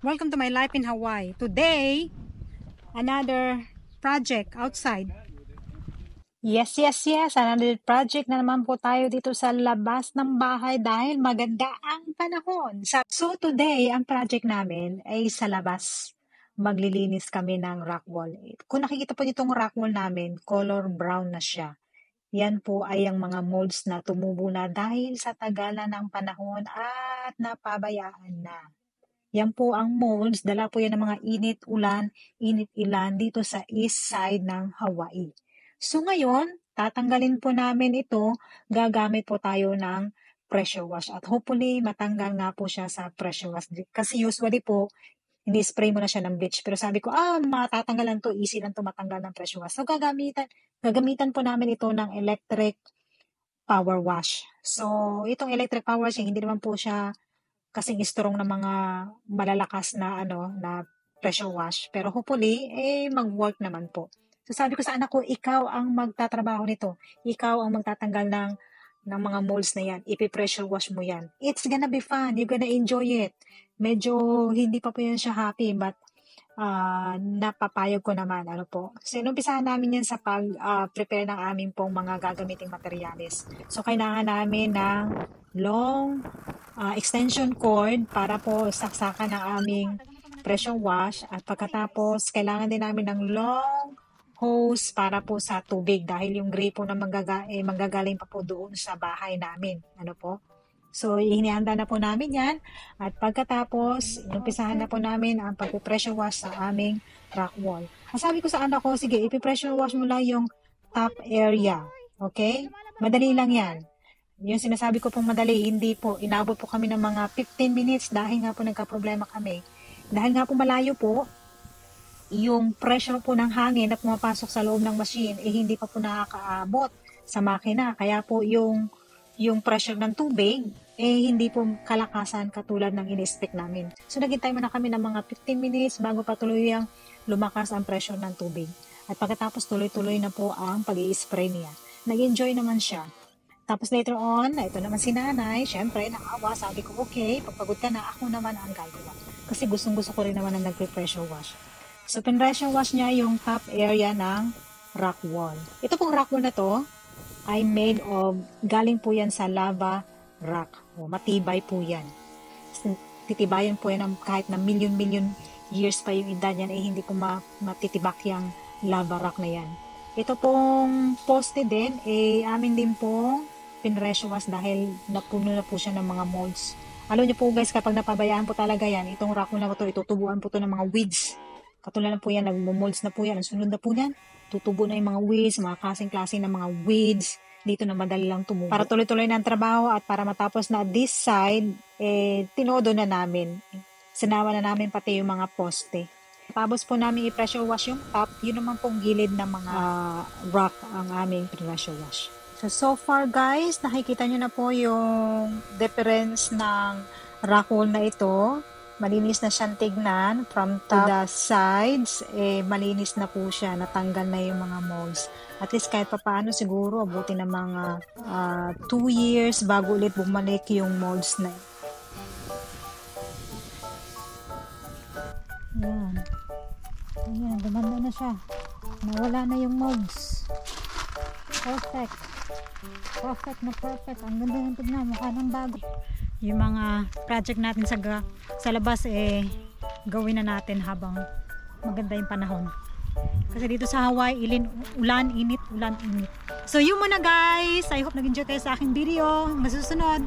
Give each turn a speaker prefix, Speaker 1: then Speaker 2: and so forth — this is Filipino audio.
Speaker 1: Welcome to my life in Hawaii. Today, another project outside. Yes. Another project na naman po tayo dito sa labas ng bahay dahil maganda ang panahon. So today, ang project namin ay sa labas. Maglilinis kami ng rock wall. Kung nakikita po nitong rock wall namin, color brown na siya. Yan po ay ang mga molds na tumubo na dahil sa tagalan ng panahon at napabayaan na. Yan po ang molds, dala po yan ng mga init-ilan dito sa east side ng Hawaii. So ngayon, tatanggalin po namin ito, gagamit po tayo ng pressure wash at hopefully matanggal na po siya sa pressure wash. Kasi usually po, ini-spray mo na siya ng bleach. Pero sabi ko, matatanggalan to, easy lang to matanggal ng pressure wash. So gagamitan po namin ito ng electric power wash. So itong electric power wash, hindi naman po siya kasing strong na mga malalakas na na pressure wash, pero hopefully mag-work naman po. So sabi ko sa anak ko, ikaw ang magtatrabaho nito, ikaw ang magtatanggal ng mga molds na yan, ipi-pressure wash mo yan. It's gonna be fun, you're gonna enjoy it. Medyo hindi pa po yan siya happy, but napapayag ko naman, po. So, inumpisahan namin yan sa pag-prepare ng aming pong mga gagamiting materials. So, kailangan namin ng long extension cord para po saksakan ng aming pressure wash at pagkatapos, kailangan din namin ng long hose para po sa tubig dahil yung gripo na manggagaling pa po doon sa bahay namin. Po? So, hinihanda na po namin yan. At pagkatapos, inumpisahan na po namin ang pag-pressure wash sa aming rock wall. Sabi ko sa anak ko, sige, ipi-pressure wash mo lang yung top area. Okay? Madali lang yan. Yung sinasabi ko pong madali, hindi po. Inabot po kami ng mga 15 minutes dahil nga po nagka-problema kami. Dahil nga po malayo po, yung pressure po ng hangin na pumapasok sa loob ng machine, hindi pa po nakakaabot sa makina. Kaya po yung pressure ng tubig, hindi po kalakasan katulad ng in-expect namin. So, naghintay muna kami ng mga 15 minutes bago patuloy ang lumakas ang pressure ng tubig. At pagkatapos tuloy-tuloy na po ang pag-i-spray niya. Nag-enjoy naman siya. Tapos later on, ito naman si nanay, syempre, nakawa, sabi ko, okay, pagpagod ka na, ako naman ang gagawa. Kasi gustong-gusto ko rin naman ang nag-pressure wash. So, pressure wash niya yung top area ng rock wall. Ito pong rock wall na to, ay made of, galing po yan sa lava rock. Matibay po yan. Titibayan po yan kahit na million years pa yung edad yan, hindi po matitibak yung lava rock na yan. Ito pong poste din, amin din po pinressure wash dahil napuno na po siya ng mga molds. Alam niyo po guys, kapag napabayaan po talaga yan, itong rock na ito, itutubuan po ito ng mga weeds. Katulad na po yan, nagmumolds na po yan. Ang sunod na po yan, tutubo na yung mga weeds, mga kasing-klaseng ng mga weeds. Dito na madali lang tumubo. Para tuloy-tuloy na ang trabaho at para matapos na this side, tinodo na namin. Sinawa na namin pati yung mga poste. Tapos po namin i-pressure wash yung top, yun naman pong gilid ng mga rock ang aming pressure wash. So far guys, nakikita nyo na po yung difference ng rock wall na ito. Malinis na siyang tignan from top to the sides, malinis na po siya, natanggal na yung mga molds. At least kahit papaano siguro, abuti ng mga 2 years bago ulit bumalik yung molds na yun. Ayan, gumanda na siya. Nawala na yung molds. Perfect. Perfect. Ang ganda yung tignan, mukha ng bago. Yung mga project natin sa labas gawin na natin habang maganda yung panahon. Kasi dito sa Hawaii, ulan, init. So yun muna guys. I hope nag-enjoy kayo sa aking video. Masusunod.